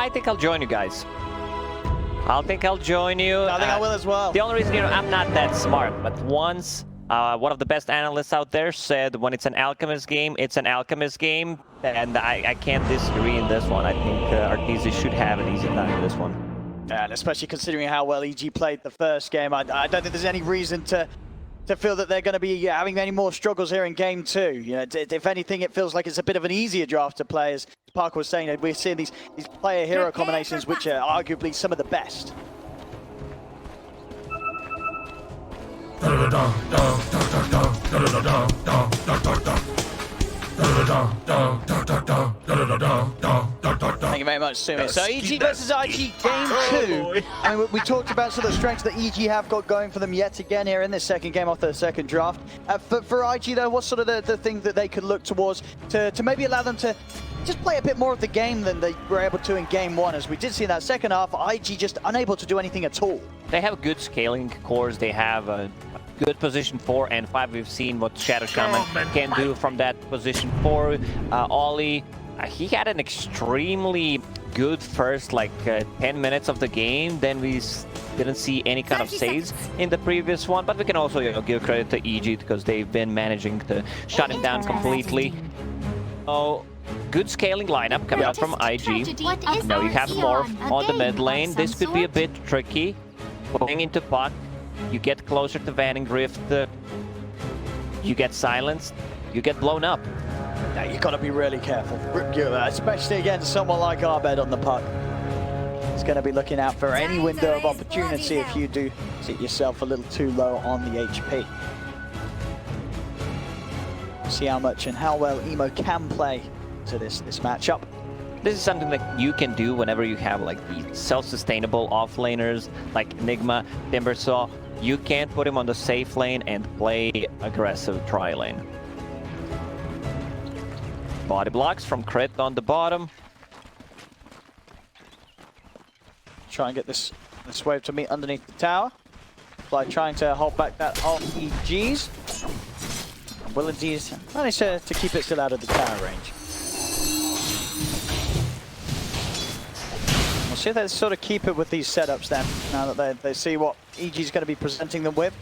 I think I'll join you guys. I think I'll join you. I think I will as well. The only reason, I'm not that smart, but once one of the best analysts out there said when it's an Alchemist game, it's an Alchemist game, and I can't disagree in this one. I think Arteezy should have an easy time in this one. And especially considering how well EG played the first game, I don't think there's any reason to feel that they're going to be having any more struggles here in game two. You know, if anything, it feels like it's a bit of an easier draft to play. As Parker was saying, that we're seeing these player-hero combinations, which are arguably some of the best. Thank you very much, Sumi. So EG versus IG game 2. I mean, we talked about sort of the strengths that EG have got going for them yet again here in this second game off their second draft. For IG though, what's sort of the thing that they could look towards to maybe allow them to just play a bit more of the game than they were able to in game 1, as we did see in that second half, IG just unable to do anything at all. They have good scaling cores, they have a good position 4 and 5. We've seen what Shadow Shaman can do from that position 4. Ollie, he had an extremely good first 10 minutes of the game. Then we didn't see any kind of saves in the previous one, but we can also give credit to EG because they've been managing to shut him down completely. Oh, good scaling lineup coming out from IG. Now you have Morph on the mid lane. This could be a bit tricky. Going into Puck, you get closer to Vanning Drift, you get silenced, you get blown up. Now you got to be really careful, especially against someone like Arbed on the Puck. He's going to be looking out for any window of opportunity if you do sit yourself a little too low on the HP. See how much and how well Emo can play to this matchup. This is something that you can do whenever you have these self-sustainable offlaners like Enigma, Timbersaw. You can put him on the safe lane and play aggressive tri-lane. Body blocks from Crit on the bottom. Try and get this wave to meet underneath the tower. By trying to hold back that RPGs. Will indeed manage to keep it still out of the tower range. We'll see if they sort of keep it with these setups then, now that they see what EG is going to be presenting them with.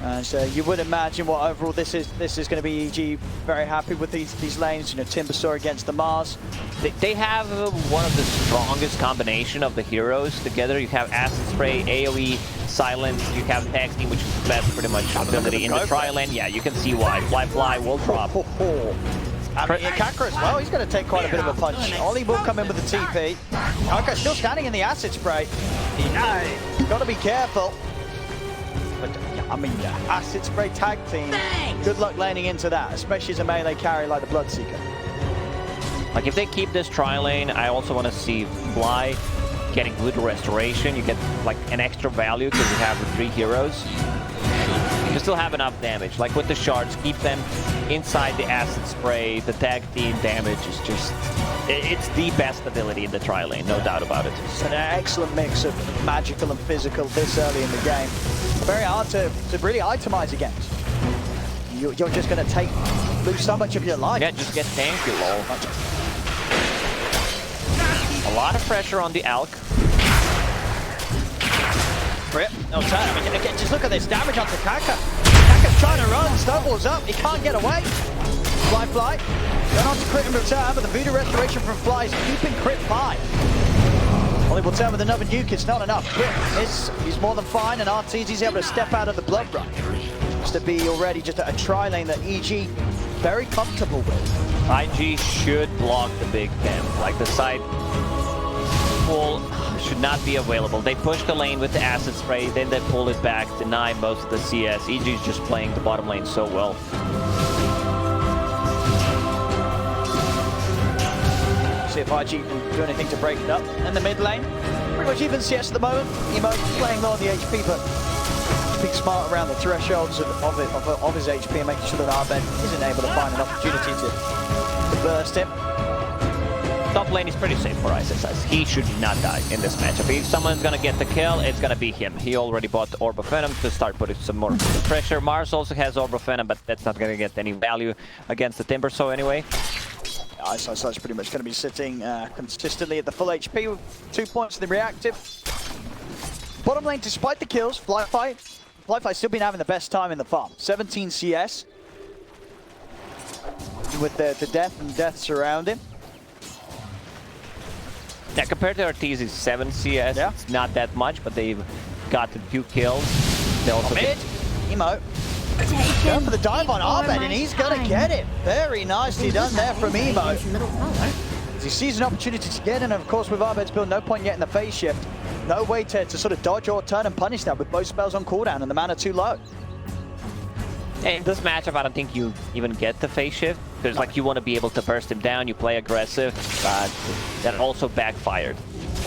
And so you would imagine what overall this is going to be EG very happy with these lanes. You know, Timbersaw against the Mars. They have one of the strongest combination of the heroes together. You have Acid Spray, AoE, Silence, you have Tag Team, which is the best pretty much ability in the tri-lane. Yeah, you can see why. Fly will drop. I mean, Kaka as well, he's going to take quite a bit of a punch. Ollie will come in with the TP. Kaka still standing in the Acid Spray. Got to be careful. But, I mean, Acid Spray Tag Team, good luck laning into that, especially as a melee carry like the Bloodseeker. If they keep this tri-lane, I also want to see Fly getting good restoration. You get an extra value because you have the 3 heroes. You still have enough damage. With the shards, keep them inside the Acid Spray. The Tag Team damage is just... It's the best ability in the tri-lane, no doubt about it. It's an excellent mix of magical and physical this early in the game. Very hard to really itemize against. You're just going to lose so much of your life. Yeah, just get tanky, lol. A lot of pressure on the Alk. Rip, no turn. I mean, again, just look at this damage onto Kaka. Kaka's trying to run, snowballs up, he can't get away. Fly. Going on to Crit in return, but the Voodoo Restoration from Fly is keeping Crit 5. Ollie will turn with another nuke, it's not enough. Crit he's more than fine, and Arteezy's able to step out of the Blood Run. Just to be already just a tri-lane that EG very comfortable with. IG should block the big camp. The side pull should not be available. They push the lane with the Acid Spray, then they pull it back, deny most of the CS. EG is just playing the bottom lane so well. See if IG can do anything to break it up. And the mid lane, pretty much even CS at the moment. Emo playing low on the HP, but being smart around the thresholds of his HP and making sure that Arbed isn't able to find an opportunity to burst him. Top lane is pretty safe for ISS. He should not die in this matchup. If someone's gonna get the kill, it's gonna be him. He already bought the Orb of Venom to start putting some more pressure. Mars also has Orb of Venom, but that's not gonna get any value against the Timbersaw anyway. Ice pretty much going to be sitting consistently at the full HP with 2 points in the reactive. Bottom lane, despite the kills, Flyfly's still been having the best time in the farm. 17 CS. With the death and death surrounding. Yeah, compared to Arteezy's 7 CS, yeah. It's not that much, but they've got the 2 kills. They also mid. Emo. Going for the dive on Abed, and he's going to get it. Very nicely done there from Emo. As he sees an opportunity to get in, and of course with Abed's build, no point yet in the phase shift. No way to sort of dodge or turn and punish that with both spells on cooldown and the mana too low. In this matchup, I don't think you even get the phase shift, because like you want to be able to burst him down, you play aggressive, but that also backfired.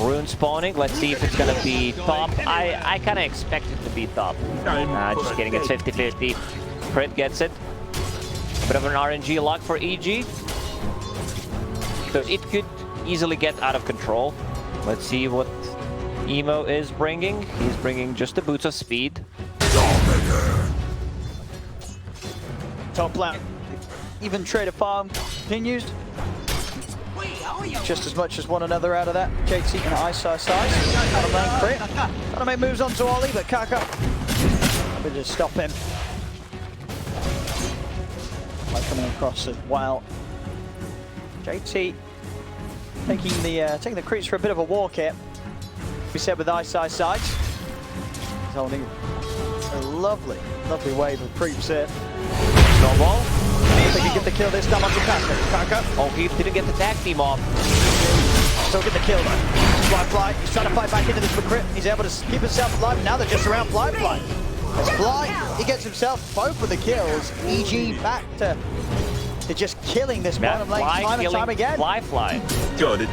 Rune spawning, let's see if it's going to be top. I kind of expect it to be top. Just kidding, it's 50-50. Crit gets it. A bit of an RNG lock for EG. So it could easily get out of control. Let's see what Emo is bringing. He's bringing just the boots of speed. Top lane. Even trade of farm continues. Just as much as one another out of that. JT and Ice. Bottom lane crit. Trying to make moves onto Ollie, but Kaka. We'll just stop him. Coming across as well. JT taking the creeps for a bit of a walk here. We said with Ice. He's holding a lovely wave of creeps here. Snowball. See if they can get the kill this time onto Kaka. Oh, he didn't get the tag team off. Still get the kill though. Fly. He's trying to fight back into this for Crypt. He's able to keep himself alive. Now they're just around Fly. As Fly, he gets himself both of the kills. EG back to just killing this bottom lane time and time again. Fly. Got it.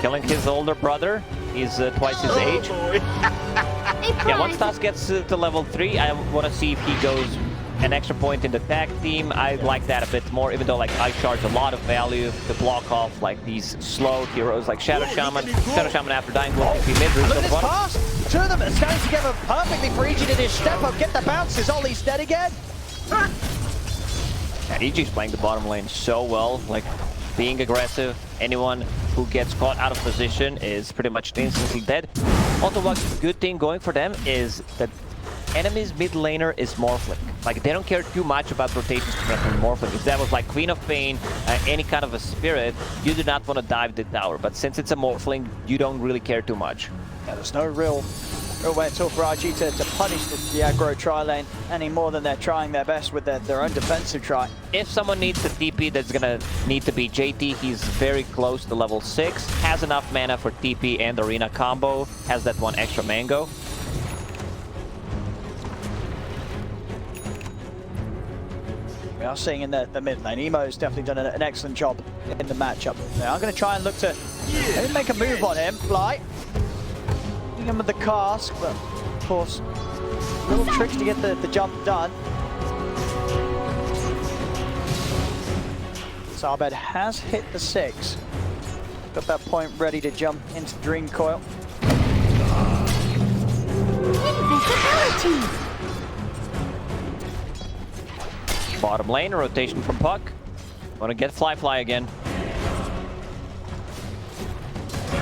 Killing his older brother. He's twice his age. Yeah, once Stas gets to level 3, I want to see if he goes an extra point in the tag team. I like that a bit more, even though like I charge a lot of value to block off like these slow heroes like Shadow Shaman. Shadow Shaman after dying will be mid. Look at this pass! Two of them are standing together perfectly for EG to just step up, get the bounces. Ollie's dead again. Yeah, EG's playing the bottom lane so well, like being aggressive. Anyone who gets caught out of position is pretty much instantly dead. Also, one good thing going for them is that enemy's mid laner is Morphling. Like, they don't care too much about rotations from Morphling. If that was like Queen of Pain, any kind of a spirit, you do not want to dive the tower. But since it's a Morphling, you don't really care too much. Yeah, there's no real way at all for RG to punish the aggro tri lane any more than they're trying their best with their own defensive try. If someone needs the TP, that's gonna need to be JT. He's very close to level 6, has enough mana for TP and arena combo, has that one extra mango. We are seeing in the mid lane, Emo's definitely done an excellent job in the matchup. Now I'm going to try and look to maybe make a move on him. Fly. Hitting him with the cask, but of course, little tricks to get the jump done. Zarbed has hit the 6. Got that point ready to jump into Dream Coil. Bottom lane, rotation from Puck. Want to get Fly again.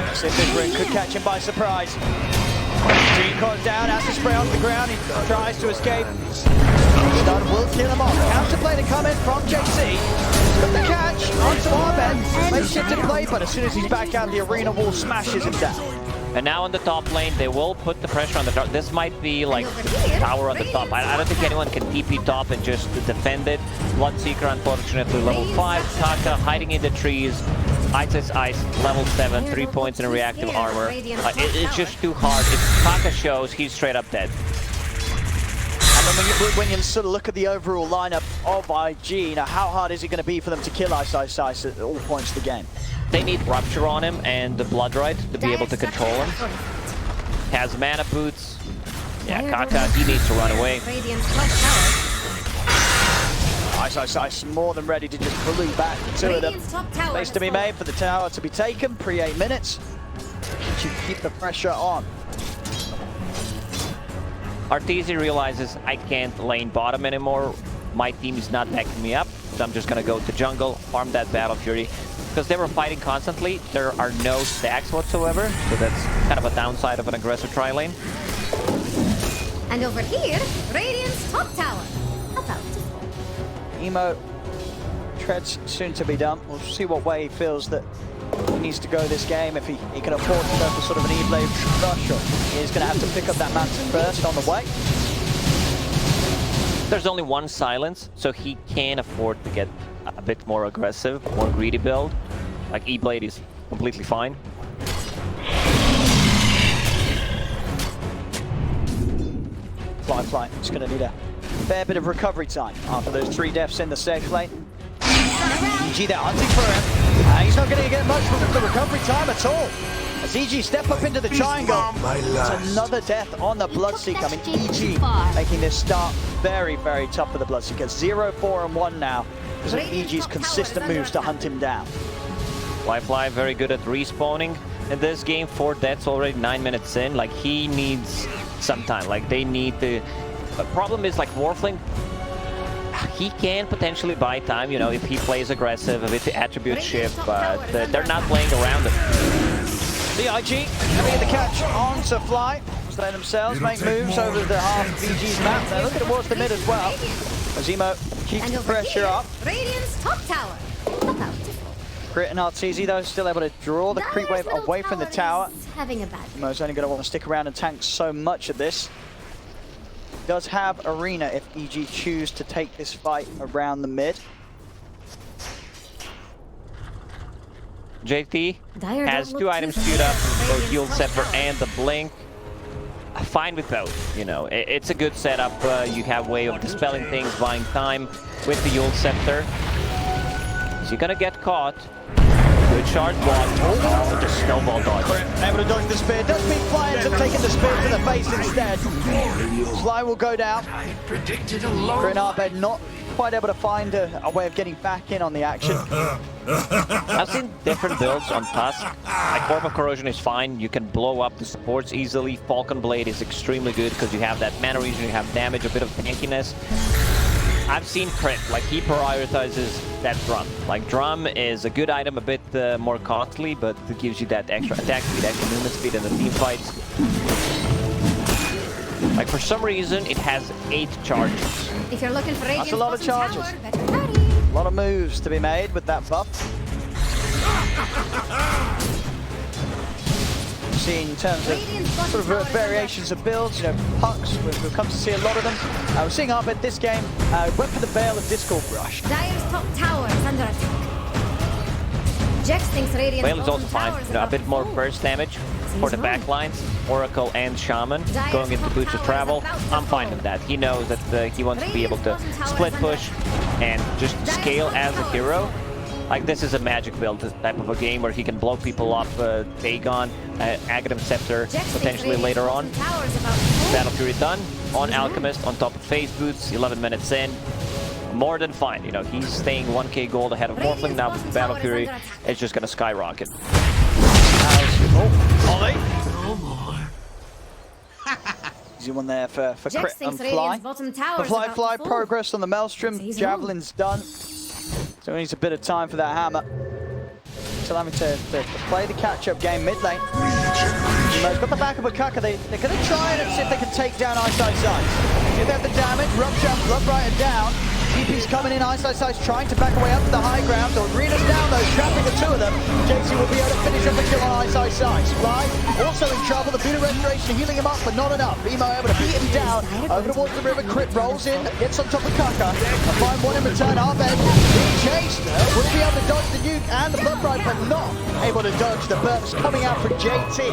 Pacific Ring could catch him by surprise. Dream Coil's down, has to spray onto the ground. He tries to escape. Stun will kill him off. Counter play to come in from JC. Got the catch onto Arbed. Makes shift in play, but as soon as he's back out, the arena wall smashes him down. And now on the top lane, they will put the pressure on the top. This might be like tower on the top. I don't think anyone can TP top and just defend it. Bloodseeker, unfortunately, level 5. Kaka hiding in the trees. Ice, level 7, 3 points in a reactive armor. It's just too hard. If Kaka shows, he's straight up dead. And then when you sort of look at the overall lineup of IG, now how hard is it going to be for them to kill Ice at all points of the game? They need Rupture on him and the Bloodrite to be able to control him. Has mana boots. Yeah, Kaka, he needs to run away. Ice more than ready to just bully back the two of them. Space to be made for the tower to be taken, pre-8 minutes. Should keep the pressure on. Arteezy realizes I can't lane bottom anymore. My team is not backing me up, so I'm just gonna go to jungle, farm that Battle Fury. because they were fighting constantly, there are no stacks whatsoever. So that's kind of a downside of an aggressive tri lane. And over here, Radiant's top tower. About to fall. Emo treads soon to be done. We'll see what way he feels that he needs to go this game. If he can afford to go for sort of an E-blade rush, or he's going to have to pick up that Mantis first on the way. There's only one silence, so he can afford to get a bit more aggressive, more greedy build. Like E-blade is completely fine. Fly. It's going to need a fair bit of recovery time after those 3 deaths in the safe lane. EG, they're hunting for him. He's not going to get much from the recovery time at all. As EG step up into the triangle, it's another death on the Bloodseeker. I mean, EG making this start very, very tough for the Bloodseeker. 0-4-1 now because of EG's consistent moves to hunt him down. Fly very good at respawning in this game. 4 deaths already, 9 minutes in. Like, he needs some time. Like, they need to... The problem is, like, Warfling, he can potentially buy time, you know, if he plays aggressive with the attribute shift, but they're not playing around him. The IG having the catch on to Fly. They themselves make moves over the half of BG's map. Now look at it towards the mid as well. As Emo keeps the pressure up. Radiant's top tower. About to fall. Crit and Arteezy though still able to draw the creep wave away from the tower. Having a bad Emo's only going to want to stick around and tank so much of this. Does have Arena if EG choose to take this fight around the mid. JT has 2 items queued up, both Yield Scepter and the Blink. Fine with both, you know. It's a good setup. You have way of dispelling things, buying time with the Yield Scepter. So you're gonna get caught. Good charge block. Oh, the snowball dodge. Able to dodge the spear. Does mean Fly ends up taking the spear to the face instead. Fly will go down. Crit and Arbed not quite able to find a way of getting back in on the action. I've seen different builds on Tusk. Like Orb of Corrosion is fine. You can blow up the supports easily. Falcon Blade is extremely good because you have that mana regen, you have damage, a bit of tankiness. I've seen Crit, like he prioritizes that drum. Like drum is a good item, a bit more costly, but it gives you that extra attack speed, extra movement speed in the team fights. Like for some reason, it has 8 charges. If you're looking for that's a lot of charges. Tower, a lot of moves to be made with that buff. In terms of sort of variations of builds, you know, pucks, we've come to see a lot of them. We're seeing Arbed this game went for the Veil of Discord Rush. Dire's top tower is under attack. Jex thinks Radiant's Veil is also fine, you know, a bit more burst damage for the backlines. Oracle and Shaman going into boots of travel. I'm fine with that. He knows that he wants to be able to split push and just scale as a hero. Like, this is a magic build type of a game where he can blow people up, Dagon, Aghanim Scepter, potentially later on. Battle Fury done on Alchemist, on top of Phase Boots, 11 minutes in. More than fine, you know, he's staying 1k gold ahead of Morphling. Now with Battle Fury, it's just gonna skyrocket. Ollie! Easy one there for Crit and Fly. The Fly progress on the Maelstrom, Javelin's done. So he needs a bit of time for that hammer. Still having to play the catch-up game mid lane. He's got the back of a Kaka. They're going to try and see if they can take down Ice. See if they have the damage. Rupture, Bloodbrighter down. TP's coming in. Ice trying to back away up to the high ground. The Arena's down though, trapping the 2 of them. JC will be able to finish up a kill on Ice. Fly also in trouble. The Buddha Restoration healing him up, but not enough. Emo able to beat him down. Over towards the river. Crit rolls in, gets on top of Kaka. A fine one in return. Arbed being chased. Will be able to dodge the nuke and the Bloodbright, but not able to dodge the burst coming out from JT.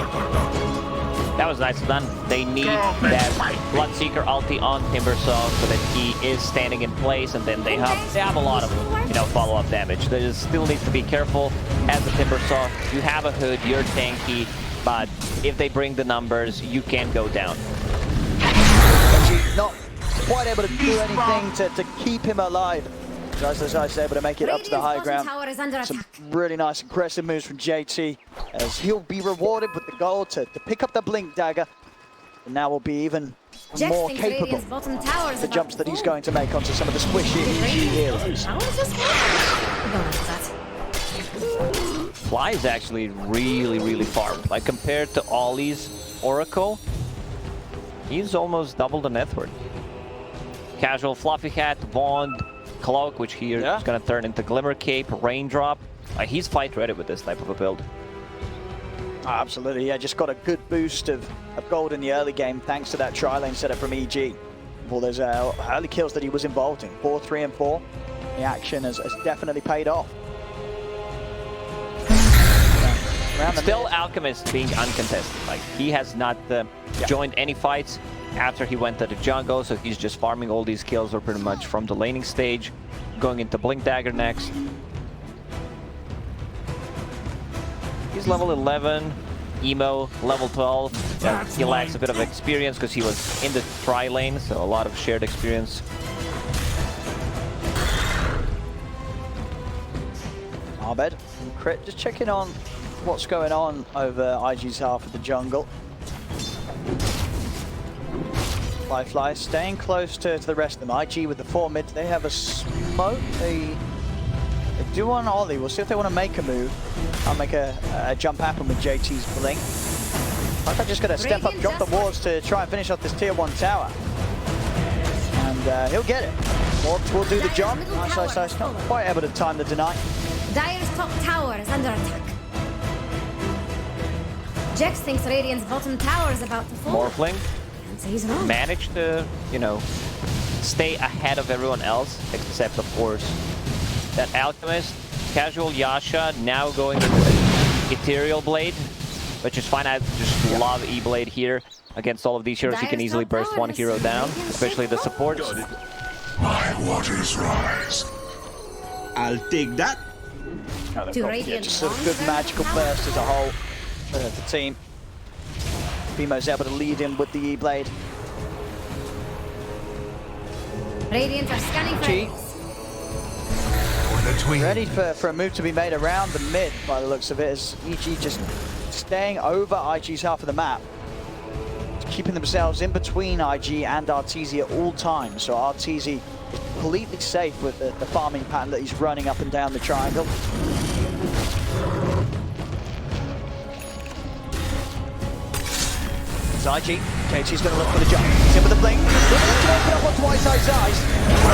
That was nicely done. They need that Bloodseeker ulti on Timbersaw so that he is standing in place, and then they have a lot of, you know, follow-up damage. They still need to be careful as a Timbersaw. You have a hood, you're tanky, but if they bring the numbers, you can go down. Not quite able to do anything to keep him alive. Ice able to make it up to the high ground. Some really nice aggressive moves from JT as he'll be rewarded with the gold to pick up the Blink Dagger. And now will be even more capable of the jumps that he's going to make onto some of the squishy heroes. Fly is actually really far. Like compared to Ollie's Oracle, he's almost double the net worth. Casual Fluffy Hat, Bond, Cloak, which here is gonna turn into Glimmer Cape, Raindrop. He's fight ready with this type of a build. Absolutely, yeah, just got a good boost of gold in the early game thanks to that tri-lane setup from EG. All those early kills that he was involved in, 4, 3, and 4. The action has definitely paid off. Still Alchemist being uncontested. Like, he has not joined any fights after he went to the jungle, so he's just farming all these kills or pretty much from the laning stage, going into Blink Dagger next. He's level 11, Emo level 12. He lacks a bit of experience because he was in the tri-lane, so a lot of shared experience. Arbed and Crit just checking on what's going on over IG's half of the jungle. Fly staying close to the rest of them. IG with the 4 mids, they have a smoke. They do want Ollie. We'll see if they want to make a move. I'll make a jump happen with JT's blink. I'm just going to step up, drop the wards to try and finish off this tier 1 tower. And he'll get it. Wards will do the job. Nice. Not quite able to time the deny. Dire's top tower is under attack. Jex thinks Radiant's bottom tower is about to fall. Morphling So he's wrong. managed to, you know, stay ahead of everyone else, except of course that Alchemist. Casual Yasha now going with Ethereal Blade, which is fine. I just love E-Blade here against all of these heroes. He can easily burst one hero down, especially the supports. My waters rise. I'll take that. Just a good magical burst as a whole for the team. Bemo's able to lead in with the E-Blade. Radiant are scanning for enemies. Ready for a move to be made around the mid by the looks of it, as EG just staying over IG's half of the map, keeping themselves in between IG and Arteezy at all times. So Arteezy is completely safe with the farming pattern that he's running up and down the triangle. It's IG. JT's going to look for the jump. He's in with the blink. Looking to open up onto Whiteside's eyes.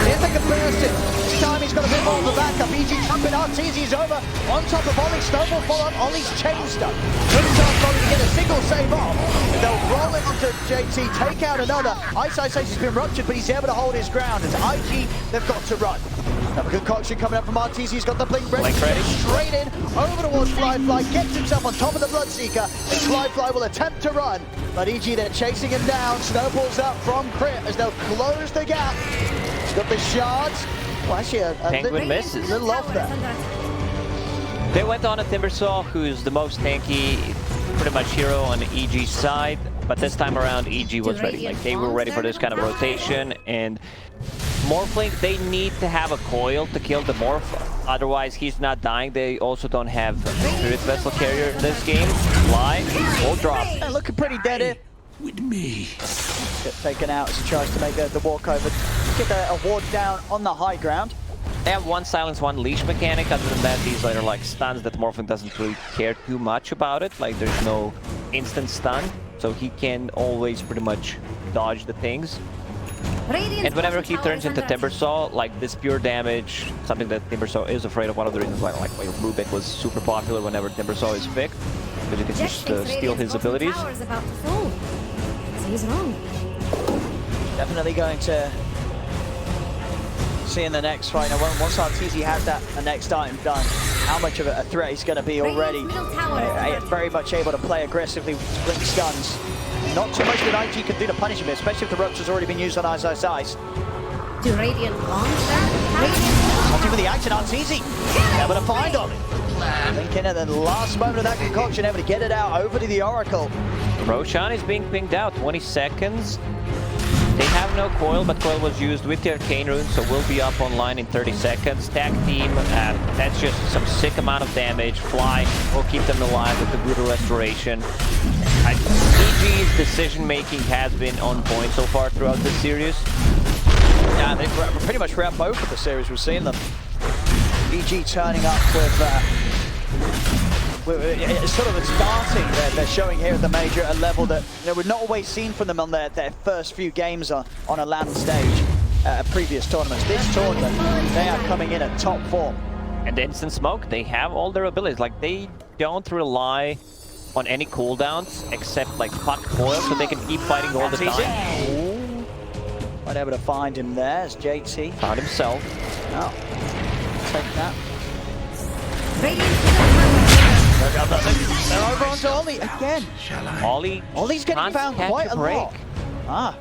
See if they can burst it. This time he's got a bit more of a backup. EG jumping. Arteezy's over. On top of Ollie. Snowball follow up. Ollie's chain stuck. Couldn't start Ollie to get a single save off. They'll roll it onto JT. Take out another. Eyesight says he's been ruptured, but he's able to hold his ground. It's IG. They've got to run. Have a good concoction coming up from Arteezy. He's got the blink ready. Straight in. Over towards Fly. Gets himself on top of the Bloodseeker. And Fly will attempt to run. But EG they're chasing him down. Snowballs up from Crit as they'll close the gap. He's got the shards. Well, actually a Penguin misses. little off there. They went on a Timbersaw, who's the most tanky, pretty much hero on EG's side. But this time around, EG was ready. Like, they were ready for this kind of rotation. And Morphling, they need to have a coil to kill the Morph. Otherwise, he's not dying. They also don't have Spirit Vessel Carrier in this game. Fly, full drop. They're looking pretty dead here. With me. Get taken out as he tries to make the walk over. Get a ward down on the high ground. They have one silence, one leash mechanic. Other than that, these are like stuns that Morphling doesn't really care too much about it. Like, there's no instant stun, so he can always pretty much dodge the things. And whenever he turns into Timbersaw, like this pure damage, something that Timbersaw is afraid of. One of the reasons why Rubik was super popular whenever Timbersaw is picked, because you can just steal his abilities. He's wrong. Definitely going to see in the next fight. Now, once Arteezy has that next item done, how much of a threat he's going to be already. Very much able to play aggressively with blink stuns. Not too much that IG can do to punish him, especially if the Rupture's already been used on Ice. Do Radiant launch that? Something with the action, Arteezy. Able to find on it. Thinking at the last moment of that concoction, able to get it out over to the Oracle. Roshan is being pinged out, 20 seconds. They have no coil, but coil was used with the Arcane Rune, so we'll be up online in 30 seconds. Tag team, that's just some sick amount of damage. Fly will keep them alive with the brutal restoration. EG's decision-making has been on point so far throughout this series. Yeah, they've pretty much throughout both of the series we've seen them. EG turning up with It's sort of a starting they're showing here at the major at a level that we've not always seen from them on their first few games on a LAN stage at previous tournaments. This tournament, they are coming in at top form. And the instant smoke, they have all their abilities. Like, they don't rely on any cooldowns except like puck coil, so they can keep fighting all the time. Ooh. Might able to find him there as JT. Found himself. Oh. Take that. They're over onto Ollie again. Ollie's getting found quite a lot. Ah,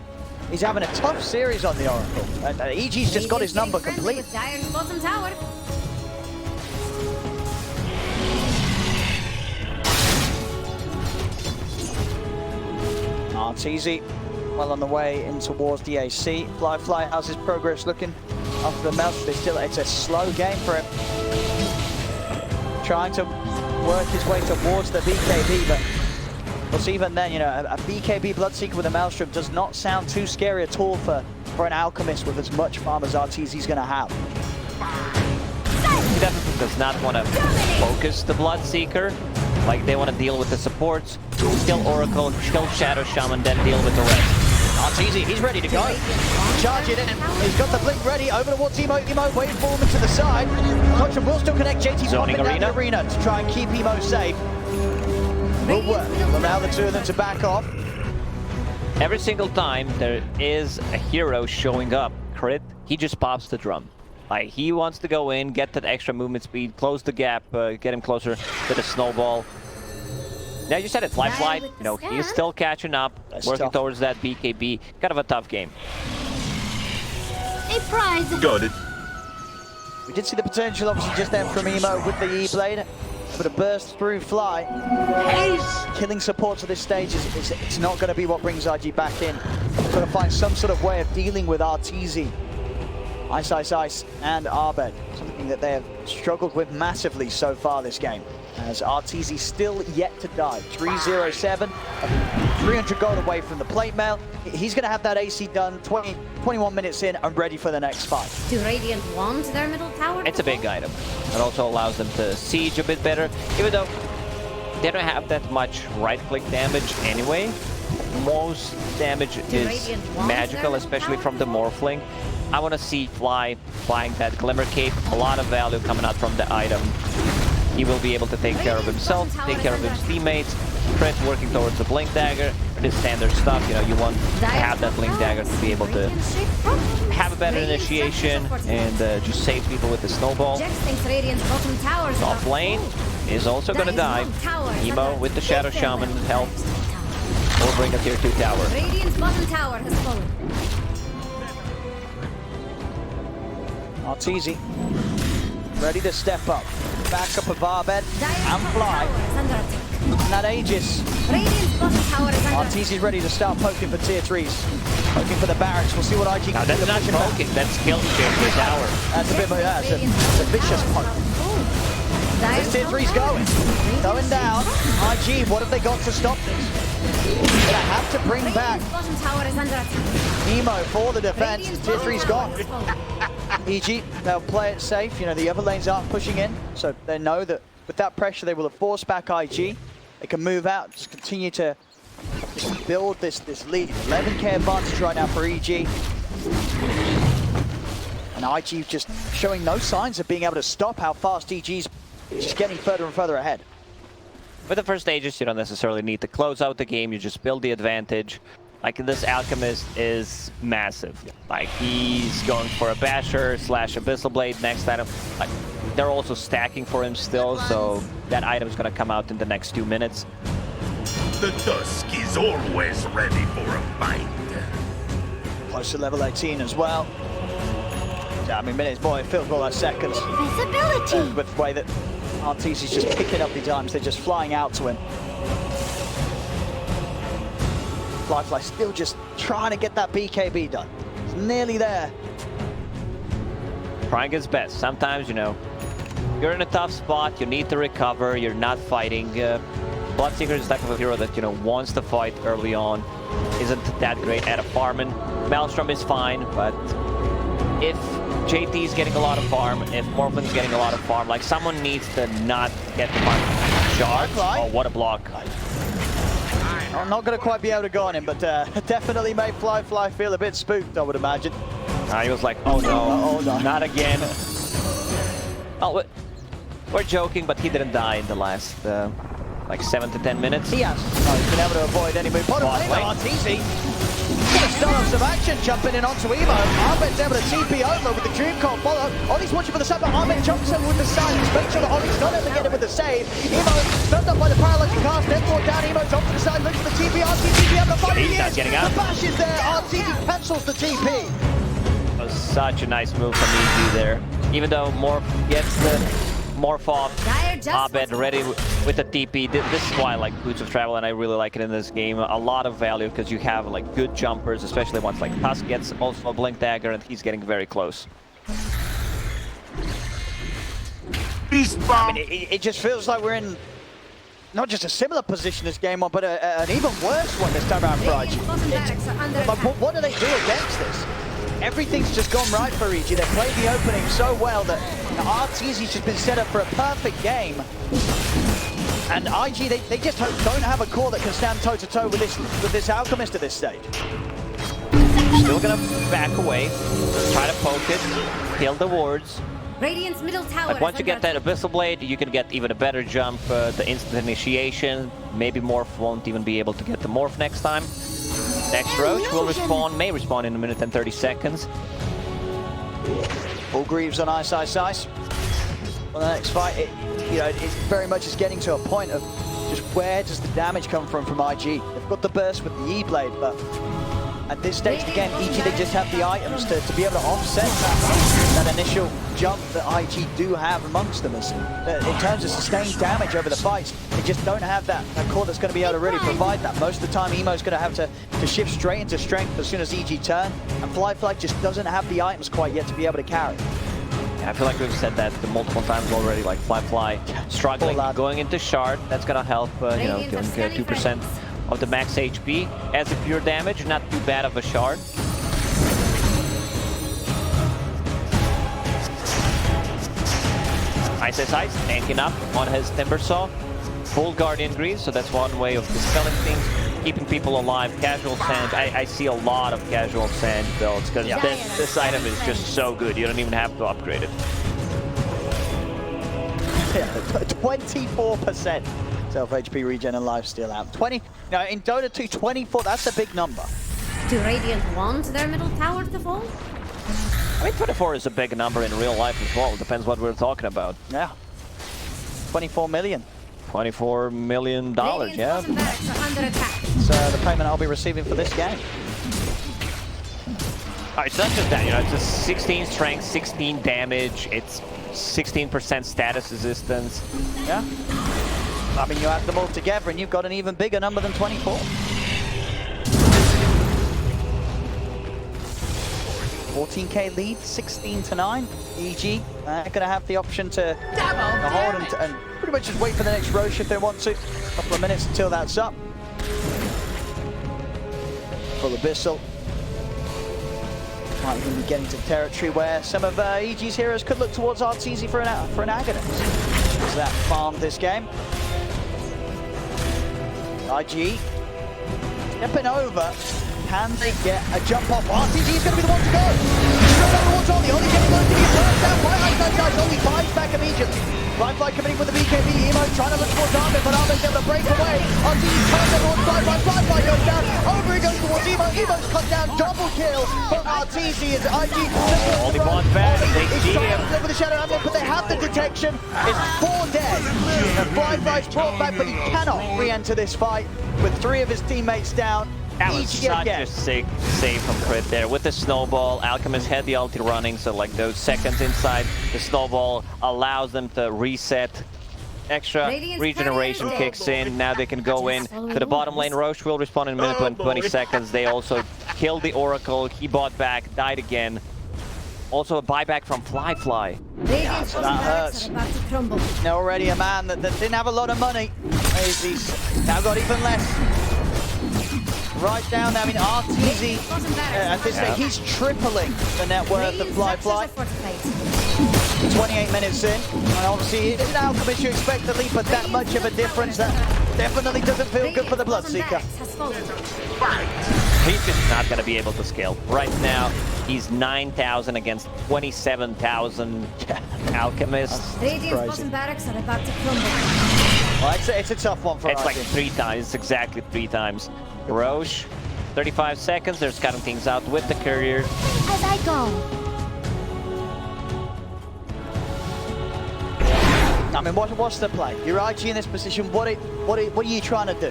he's having a tough series on the Oracle. EG's just got his number complete. Arteezy well on the way in towards the AC. Fly, how's his progress looking after the melt? It's a slow game for him. Trying to work his way towards the BKB, but even then, a BKB Bloodseeker with a Maelstrom does not sound too scary at all for an Alchemist with as much farm as Arteezy's going to have. He definitely does not want to focus the Bloodseeker. Like, they want to deal with the supports, kill Oracle, kill Shadow Shaman, then deal with the rest. Arteezy, he's ready to go. Charge it in. He's got the blink ready. Over towards Emo. Emo waiting for him to the side. Contram will still connect. JT's zoning popping down the arena to try and keep Emo safe. Will work. Allow the two of them to back off. Every single time there is a hero showing up, Crit, he just pops the drum. Like, he wants to go in, get that extra movement speed, close the gap, get him closer to the snowball. Now, you said it, Fly, he's still catching up, working towards that BKB. Kind of a tough game. A prize. Got it. We did see the potential, obviously, just then from Emo with the E-Blade. But a burst through Fly. Killing supports at this stage, it's not going to be what brings RG back in. Got to find some sort of way of dealing with Arteezy. Ice, and Arbed, something that they have struggled with massively so far this game. As Arteezy still yet to die. 307, 300 gold away from the plate mail. He's going to have that AC done 21 minutes in and ready for the next fight. Do Radiant want their middle tower? It's a big item. It also allows them to siege a bit better, even though they don't have that much right-click damage anyway. Most damage is magical, especially from the Morphling. I want to see Fly flying that Glimmer Cape. A lot of value coming out from the item. He will be able to take care of himself, take care of his teammates. Crit working towards the Blink Dagger. This standard stuff, you want to have that Blink Dagger to be able to have a better initiation and just save people with the snowball. Top lane is also going to die. Emo with the Shadow Shaman help will bring a tier 2 tower. Radiant's bottom tower has fallen. Arteezy ready to step up. Back up of Arbed and Fly. And that Aegis. Arteezy's ready to start poking for tier 3s. Poking for the barracks. We'll see what IG can do. That's not poking, that's kill the tower. That's a bit more, it's a vicious poke. This tier 3's going. Going down. IG, what have they got to stop this? Gonna have to bring back Emo for the defense. Tier 3's gone. EG, they'll play it safe. The other lanes aren't pushing in, so they know that with that pressure, they will have forced back IG. They can move out, just continue to just build this lead. 11k advantage right now for EG. And IG just showing no signs of being able to stop how fast EG's just getting further and further ahead. For the first stages, you don't necessarily need to close out the game, you just build the advantage. Like, this Alchemist is massive. Like, he's going for a Basher / Abyssal Blade next item. Like, they're also stacking for him still, so that item is going to come out in the next 2 minutes. The dusk is always ready for a fight. Close to level 18 as well. Yeah, I mean, minutes, boy, it feels more like seconds. Visibility! With the way that Arteezy's just picking up the dimes, they're just flying out to him. Fly still just trying to get that BKB done. It's nearly there. Trying his best. Sometimes, you're in a tough spot, you need to recover, you're not fighting. Bloodseeker is the type of a hero that, wants to fight early on. Isn't that great at a farming. Maelstrom is fine, but if JT is getting a lot of farm, if Morphin's getting a lot of farm, like, someone needs to not get the farm. Charge. Fly. Oh, what a block. I'm not going to quite be able to go on him, but definitely made Fly feel a bit spooked, I would imagine. He was like, oh no, not again. Oh, we're joking, but he didn't die in the last like 7 to 10 minutes. He has. No, he's been able to avoid any move. Bottom lane, Arteezy. Gonna start off some action, jumping in onto Emo. Ahmed's able to TP over with the Dream Call follow. Ollie's watching for the side, but Ahmed jumps in with the silence. Make sure that Ollie's not able to get it with the save. Emo stunned up by the paralyzing cast, then brought down. Emo jumps to the side, looks for the TP. Arteezy able to fight it. He's not getting out. The bash is there. Arteezy pencils the TP. That was such a nice move from EG there. Even though Morph gets the Morph off, Abed ready with the TP. This is why I like Boots of Travel, and I really like it in this game. A lot of value because you have like good jumpers, especially once like Tusk gets also a Blink Dagger and he's getting very close. Beast bomb. I mean, it just feels like we're in not just a similar position as game one, but an even worse one this time around for IG. But what do they do against this? Everything's just gone right for EG. They played the opening so well that Arteezy's just been set up for a perfect game. And IG, they just don't have a core that can stand toe-to-toe with this Alchemist at this stage. Still gonna back away, try to poke it, kill the wards. Radiant's middle tower. But once you get that Abyssal Blade, you can get even a better jump, the instant initiation. Maybe Morph won't even be able to get the Morph next time. Next Roach will respawn, may respawn in a minute and 30 seconds. All Greaves on Ice. Well, the next fight, it very much is getting to a point of just where does the damage come from IG? They've got the burst with the E-Blade, but at this stage of the game, EG, they just have the items to be able to offset that initial jump that IG do have amongst them. In terms of sustained damage over the fights, they just don't have that core that's going to be able to really provide that. Most of the time, Emo's going to have to shift straight into strength as soon as EG turn, and Fly just doesn't have the items quite yet to be able to carry. Yeah, I feel like we've said that multiple times already, like Fly struggling, going into Shard, that's going to help, giving 2% of the max HP. As a pure damage, not too bad of a Shard. Ice, tanking up on his Timbersaw. Full Guardian Grease, so that's one way of dispelling things, keeping people alive. Casual Sand, I see a lot of Casual Sand builds, because this item is just so good, you don't even have to upgrade it. Yeah, 24% self-HP regen and lifesteal out. 20, now in Dota 2, 24, that's a big number. Do Radiant want their middle tower to fall? I mean, 24 is a big number in real life as well. Depends what we're talking about. Yeah. 24 million. $24 million, yeah. Under attack. So the payment I'll be receiving for this game. It's not just that, it's just 16 strength, 16 damage, it's 16% status resistance. Yeah. I mean, you add them all together and you've got an even bigger number than 24. 14k lead, 16-9. EG gonna have the option to hold and pretty much just wait for the next Roche if they want to. A couple of minutes until that's up. Full Abyssal. Might even be getting to territory where some of EG's heroes could look towards Arteezy for an Agonist. Is that farmed this game? IG stepping over. Can they get a jump off? Arteezy is going to be the one to go. Straight over towards Ollie. Ollie getting low to get burst down by Ice. Ollie finds back immediately. Fly coming in with the BKB. Emo trying to look towards Ahmed, but Ahmed's able to break away. Arteezy turns everyone Fly goes down. Over he goes towards Emo. Emo's cut down. Double kill from Arteezy as IG just Only one back. He's trying to flip with the Shadow Emblem, but they have the detection. It's 4 dead. And Fly's brought back, but he cannot re-enter this fight with 3 of his teammates down. That was such a sick save from Crit there. With the Snowball, Alchemist had the ulti running, so like those seconds inside the Snowball allows them to reset. Extra regeneration kicks in. Now they can go in to the bottom lane. Roche will respawn in a minute and 20 seconds. They also killed the Oracle. He bought back, died again. Also a buyback from Fly. Yeah, so that hurts. Now already a man that didn't have a lot of money. He's now got even less. Right down there, I mean, Arteezy, at this stage, he's tripling the net worth of Fly. 28 minutes in, and obviously in Alchemist you expect the leap, but that much of a difference, that definitely doesn't feel good for the Bloodseeker. He's just not going to be able to scale. Right now, he's 9,000 against 27,000 Alchemists. Radiant's bottom barracks are about to crumble. Well, it's a tough one for us. It's like 3 times, it's exactly 3 times. Roche, 35 seconds, they're scouting things out with the courier. As I go. I mean, what's the play? You're IG in this position. What are you trying to do?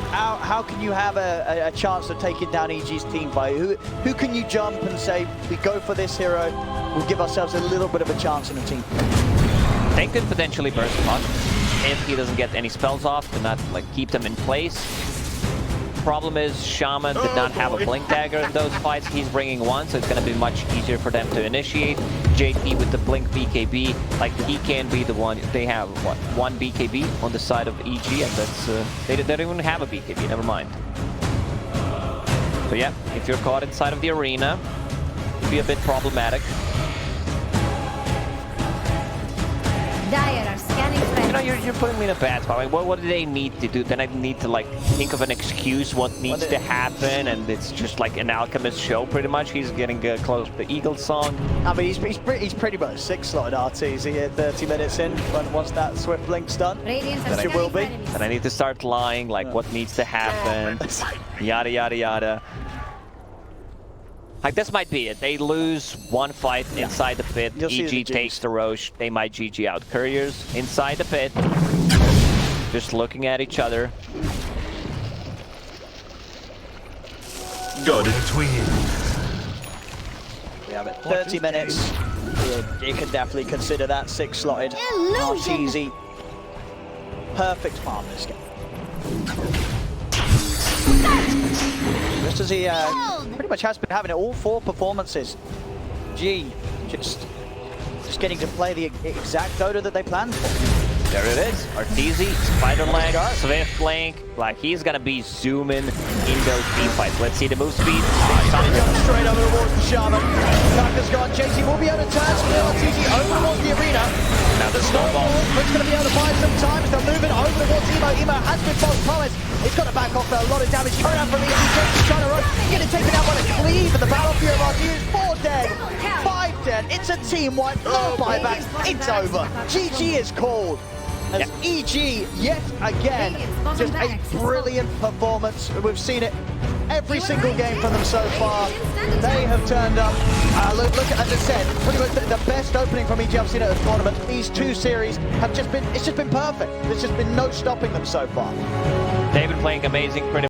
How can you have a chance of taking down EG's team fight? Who can you jump and say, we go for this hero, we'll give ourselves a little bit of a chance in the team? They could potentially burst Puck if he doesn't get any spells off to not like keep them in place. Problem is, Shaman did not have a Blink Dagger in those fights. He's bringing one, so it's going to be much easier for them to initiate. JT with the Blink BKB, like he can be the one. They have, what, 1 BKB on the side of EG, and that's, they don't even have a BKB, never mind. So yeah, if you're caught inside of the arena, it'd be a bit problematic. Dire are scanning friends. You know, you're putting me in a bad spot. Like, what do they need to do? Then I need to like think of an excuse what needs to happen, and it's just like an Alchemist show pretty much. He's getting close to the Eagle song. I mean, he's pretty much 6-slotted RTZ here, 30 minutes in. But once that Swift Blink's done, Radiant are then it will be. And I need to start lying, like what needs to happen, yada yada yada. Like this might be it. They lose one fight inside the pit. EG takes the Roche. They might GG out. Couriers inside the pit, just looking at each other. Got it. We have it. 30 minutes. Yeah, you can definitely consider that 6-slotted RTZ. Perfect farm this game. Just as he pretty much has been having it all 4 performances. G just getting to play the exact Dota that they planned for. There it is. Arteezy, Spider Leg, Swift Blink. Like he's gonna be zooming in those team fights. Let's see the move speed. Straight over towards the Shaman. Kaka's gone. JC will be able to turn Arteezy over towards the arena. Now the snowball. It's going to be able to buy some time. They're moving over towards Emo. Emo has been false promise. He's got to back off a lot of damage. Coming out from EG. JC's trying to run. Getting taken out by the cleave. And the battlefield of Arteezy is 4 dead. 5 dead. It's a team wipe. No buybacks. It's over. GG is called. As EG, yet again, just a brilliant performance. We've seen it every single game from them so far. They have turned up. Look, as I said, pretty much the best opening from EG I've seen at a tournament. These 2 series have just been, it's just been perfect. There's just been no stopping them so far. They've been playing amazing pretty